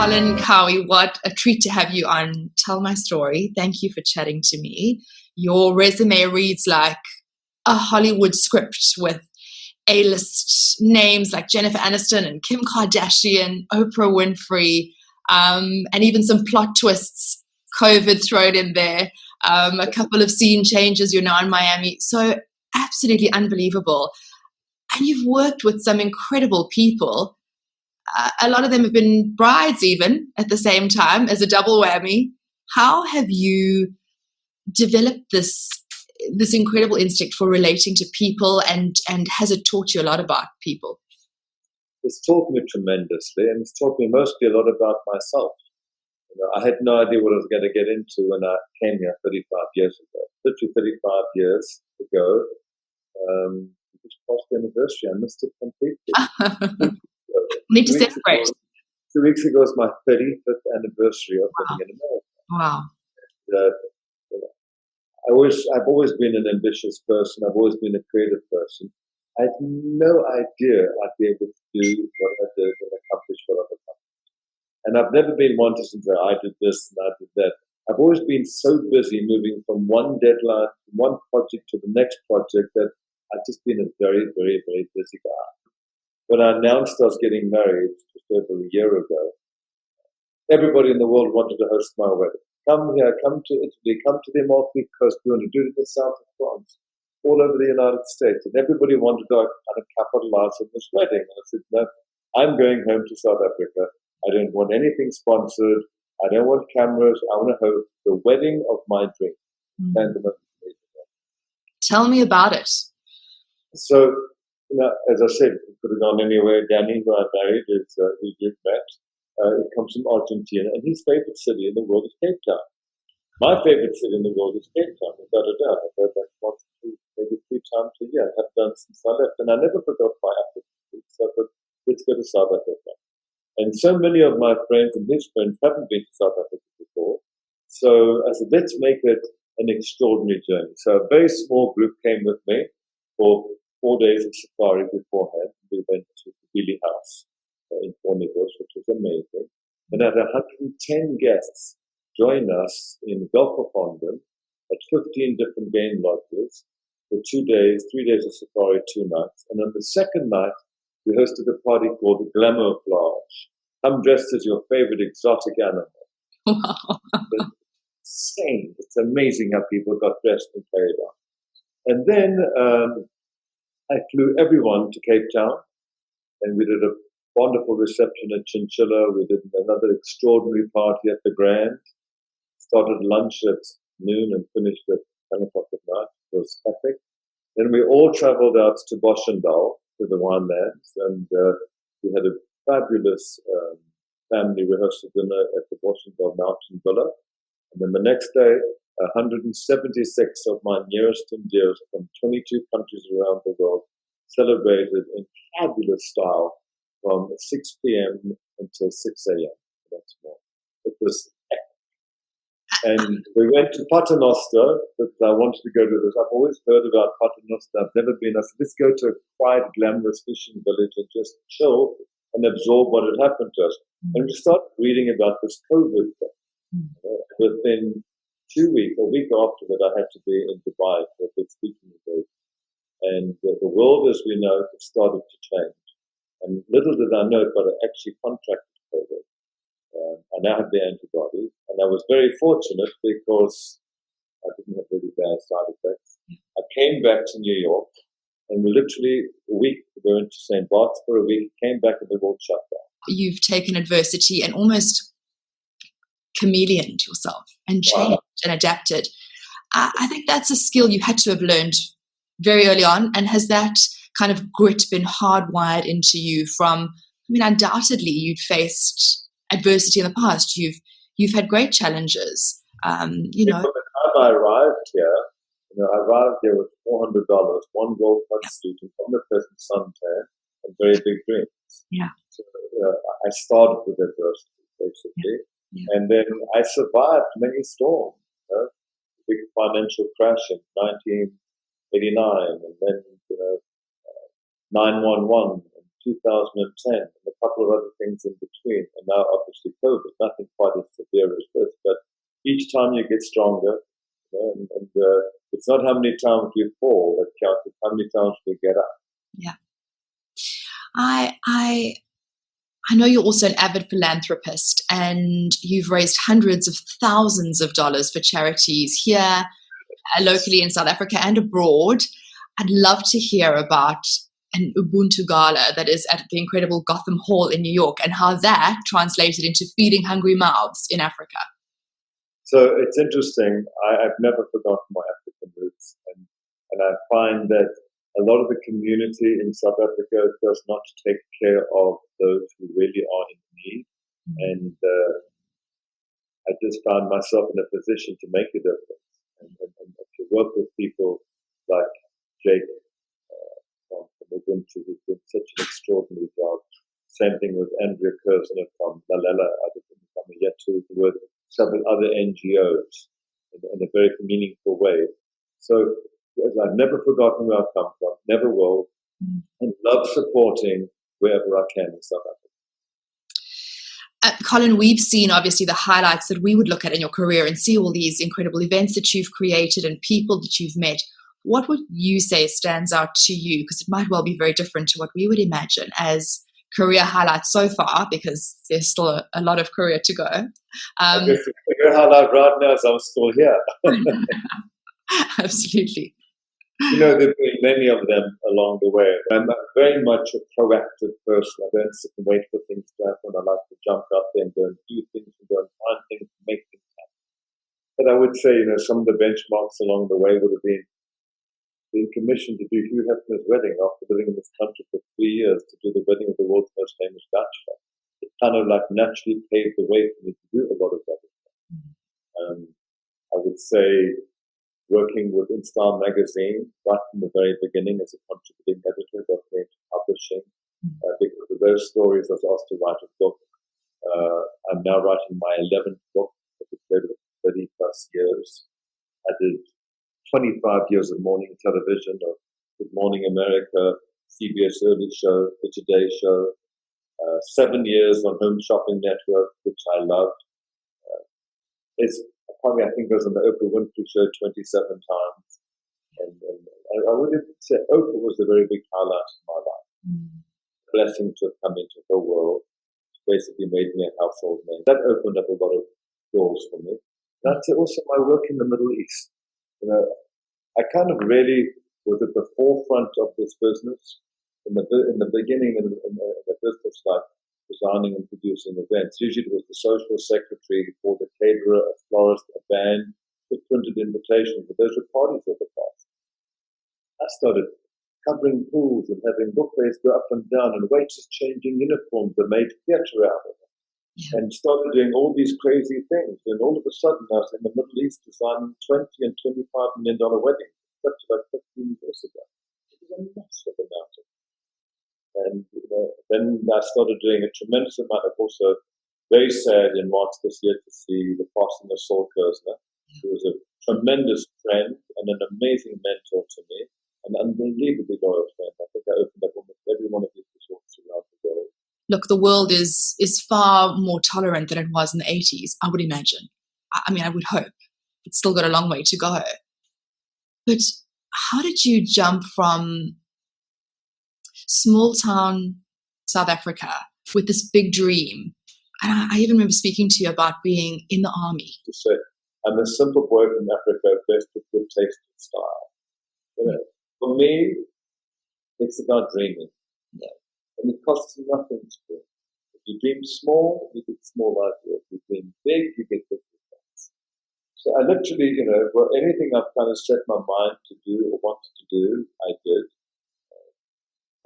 Colin Cowie, what a treat to have you on Tell My Story. Thank you for chatting to me. Your resume reads like a Hollywood script with A-list names like Jennifer Aniston and Kim Kardashian, Oprah Winfrey, and even some plot twists, COVID thrown in there, a couple of scene changes. You're now in Miami. So absolutely unbelievable. And you've worked with some incredible people. A lot of them have been brides even at the same time as a double whammy. How have you developed this incredible instinct for relating to people, and has it taught you a lot about people? It's taught me tremendously, and it's taught me mostly a lot about myself. I had no idea what I was going to get into when I came here 35 years ago. Literally 35 years ago, it was past the anniversary. I missed it completely. Need to celebrate. 2 weeks ago was my 35th anniversary of living in America. Wow. I've always been an ambitious person. I've always been a creative person. I had no idea I'd be able to do what I did and accomplish what I've accomplished. And I've never been one to say, I did this and I did that. I've always been so busy moving from one deadline, from one project to the next project, that I've just been a very, very, very busy guy. When I announced I was getting married just over a year ago, everybody in the world wanted to host my wedding. Come here, come to Italy, come to the Amalfi Coast. We want to do it in the south of France, all over the United States. And everybody wanted to kind of capitalize on this wedding. And I said, no, I'm going home to South Africa. I don't want anything sponsored. I don't want cameras. I want to host the wedding of my dream. Mm-hmm. Tell me about it. So, as I said, it could have gone anywhere. Danny, who I married, is who you've met. He comes from Argentina, and his favorite city in the world is Cape Town. My favorite city in the world is Cape Town, without a doubt. I go back once, maybe 3 times a year. I have done since I left, and I never forgot my African roots. So I thought, let's go to South Africa. And so many of my friends and his friends haven't been to South Africa before. So I said, let's make it an extraordinary journey. So a very small group came with me for 4 days of safari beforehand. We went to the Billy House in Forneybush, which was amazing. And had 110 guests join us in Belcofontein at 15 different game lodges for 2 days, 3 days of safari, 2 nights. And on the second night, we hosted a party called the Glamour Plage. Come dressed as your favorite exotic animal. Wow. It's insane. It's amazing how people got dressed and carried on. And then I flew everyone to Cape Town, and we did a wonderful reception at Chinchilla. We did another extraordinary party at the Grand. Started lunch at noon and finished at 10 o'clock at night. It was epic. Then we all traveled out to Boschendal, to the winelands, and we had a fabulous family rehearsal dinner at the Boschendal Mountain Villa. And then the next day, 176 of my nearest and dearest from 22 countries around the world celebrated in fabulous style from 6 p.m. until 6 a.m. That's more. It was epic. And we went to Paternoster, because I wanted to go to this. I've always heard about Paternoster. I've never been. I said, let's go to a quiet, glamorous fishing village and just chill and absorb what had happened to us. And we started reading about this COVID thing. Within 2 weeks, a week after that, I had to be in Dubai for a big speaking engagement. And the world as we know it started to change. And little did I know it, but I actually contracted COVID. I now have the antibodies. And I was very fortunate because I didn't have really bad side effects. I came back to New York, and we literally a week, we went to St. Bart's for a week, came back and the world shut down. You've taken adversity and almost chameleoned yourself and changed and adapted. I think that's a skill you had to have learned very early on. And has that kind of grit been hardwired into you from, undoubtedly you'd faced adversity in the past. You've had great challenges. By the time I arrived here, I arrived here with $400, one gold suit, and omnipresent suntan, and very big dreams. Yeah. So, I started with adversity, basically. Yeah. And then I survived many storms. Big financial crash in 1989, and then 9/11 in 2010, and the couple of other things in between, and now obviously COVID. Nothing quite as severe as this, but each time you get stronger, and it's not how many times you fall that counts, it's how many times we get up. Yeah. I know you're also an avid philanthropist, and you've raised hundreds of thousands of dollars for charities here, locally in South Africa and abroad. I'd love to hear about an Ubuntu Gala that is at the incredible Gotham Hall in New York, and how that translated into feeding hungry mouths in Africa. So it's interesting. I've never forgotten my African roots, and I find that a lot of the community in South Africa does not take care of those who really are in need. And I just found myself in a position to make a difference and to work with people like Jake from Ubuntu, who's done such an extraordinary job. Same thing with Andrea Kersner from Lalela, yet to with several other NGOs in a very meaningful way. So I've never forgotten where I've come from, never will, and love supporting wherever I can in South Africa. Colin, we've seen obviously the highlights that we would look at in your career and see all these incredible events that you've created and people that you've met. What would you say stands out to you? Because it might well be very different to what we would imagine as career highlights so far, because there's still a lot of career to go. I guess the career highlight right now is I'm still here. Absolutely. There have been many of them along the way. I'm very much a proactive person. I don't sit and wait for things to happen. I like to jump out there and go and do things and go and find things and make things happen. But I would say, some of the benchmarks along the way would have been being commissioned to do Hugh Hefner's wedding after living in this country for 3 years, to do the wedding of the world's most famous bachelor. It kind of like naturally paved the way for me to do a lot of that. I would say working with InStyle magazine right from the very beginning as a contributing editor, got me into publishing. Because of those stories, I was asked to write a book. I'm now writing my 11th book at the period of 30 plus years. I did 25 years of morning television, of Good Morning America, CBS Early Show, The Today Show, 7 years on Home Shopping Network, which I loved. I think I was on the Oprah Winfrey Show 27 times. And I would say Oprah was a very big highlight in my life. Blessing to have come into her world. Basically made me a household name. That opened up a lot of doors for me. And I'd say also my work in the Middle East. I kind of really was at the forefront of this business in the beginning in the business, like designing and producing events. Usually it was the social secretary for the caterer, a florist, a band, the printed invitations, but those were parties of the past. I started covering pools and having buffets go up and down and waiters changing uniforms that made theatre out of it. Yeah. And started doing all these crazy things. And all of a sudden I was in the Middle East designing $20 and $25 million weddings. That's about 15 years ago. It was a massive amount of. And then I started doing a tremendous amount of, also very sad in March this year to see the passing of Saul Kersner, who was a tremendous friend and an amazing mentor to me, an unbelievably loyal friend. I think I opened up almost every one of his resorts around the world. Look, the world is far more tolerant than it was in the 80s, I would imagine. I mean, I would hope. It's still got a long way to go. But how did you jump from small town South Africa with this big dream? And I even remember speaking to you about being in the army. To say, I'm a simple boy from Africa, blessed with good taste and style. For me, it's about dreaming. Yeah. And it costs nothing to dream. If you dream small, you get small ideas. If you dream big, you get big results. So I literally, anything I've kind of set my mind to do or wanted to do, I did.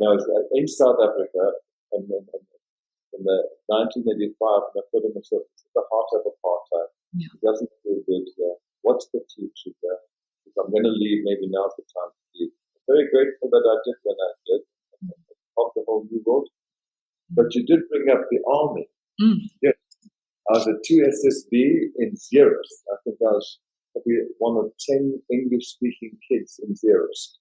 And I was in South Africa, and in the 1985, and I put in myself, it's the heart of apartheid. Yeah. It doesn't feel good here. What's the future there? If I'm going to leave, maybe now's the time to leave. I'm very grateful that I did when I did. Of the whole new world. But you did bring up the army. Yes. I was a 2SSB in Zeerust. I think I was probably one of 10 English-speaking kids in Zeerust.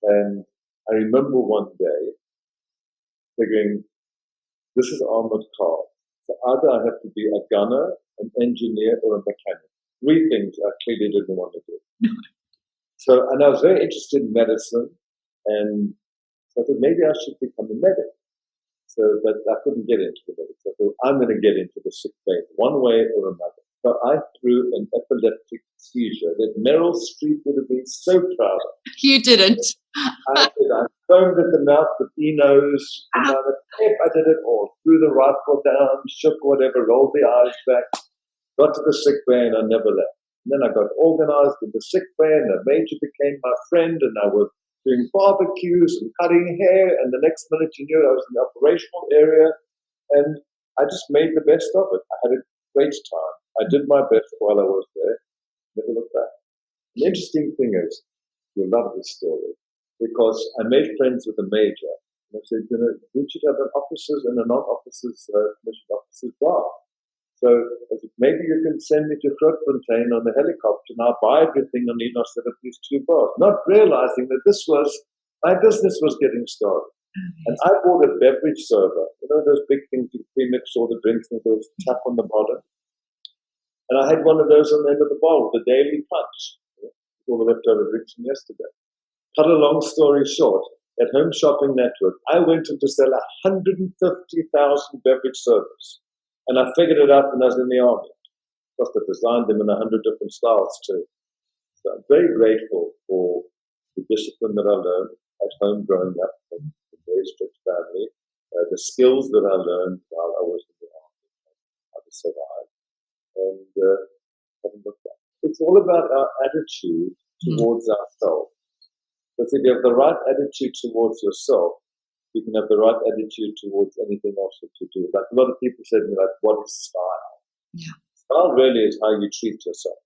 And I remember one day figuring, this is armored car. So either I have to be a gunner, an engineer, or a mechanic. 3 things I clearly didn't want to do. So, and I was very interested in medicine, and so I thought maybe I should become a medic. So, but I couldn't get into the medics. I thought, I'm going to get into the sick bay one way or another. So I threw an epileptic seizure that Meryl Streep would have been so proud of. You didn't. I foamed at the mouth with Enos. I did it all. Threw the rifle down, shook whatever, rolled the eyes back, got to the sick bay, and I never left. And then I got organized with the sick bay, and the major became my friend, and I was doing barbecues and cutting hair, and the next minute you knew I was in the operational area, and I just made the best of it. I had a great time. I did my best while I was there. Never looked back. The interesting thing is, you'll love this story, because I made friends with the major, and I said, we should have an officers and a non-officers commissioned officers bar. So I said, maybe you can send me to Grootfontein on the helicopter, and I'll buy everything and then I'll set up these 2 bars. Not realizing that my business was getting started. And I bought a beverage server, those big things you pre-mix all the drinks and those tap on the bottom. And I had one of those on the end of the bar with the daily punch, all the leftover drinks from yesterday. Cut a long story short, at Home Shopping Network, I went in to sell 150,000 beverage servers. And I figured it out when I was in the army. Plus, I designed them in 100 different styles too. So I'm very grateful for the discipline that I learned at home growing up in a very strict family, the skills that I learned while I was in the army, how to survive, and haven't looked back. It's all about our attitude towards ourselves. Because if you have the right attitude towards yourself, you can have the right attitude towards anything else that you do. Like a lot of people say to me, like, what is style? Yeah. Style really is how you treat yourself.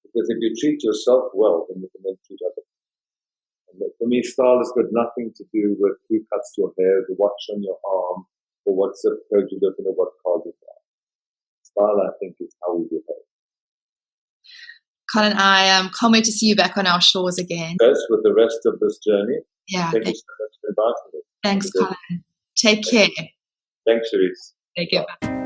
Because if you treat yourself well, then you can then treat others. And for me, style has got nothing to do with who cuts your hair, the watch on your arm, or what zip code you live in, or what car you drive. Style, I think, is how we behave. Colin, I can't wait to see you back on our shores again. Yes, with the rest of this journey. Yeah. Thank you so much for inviting me. Thanks, Colin. Take care. Thanks, Cherise. Take care.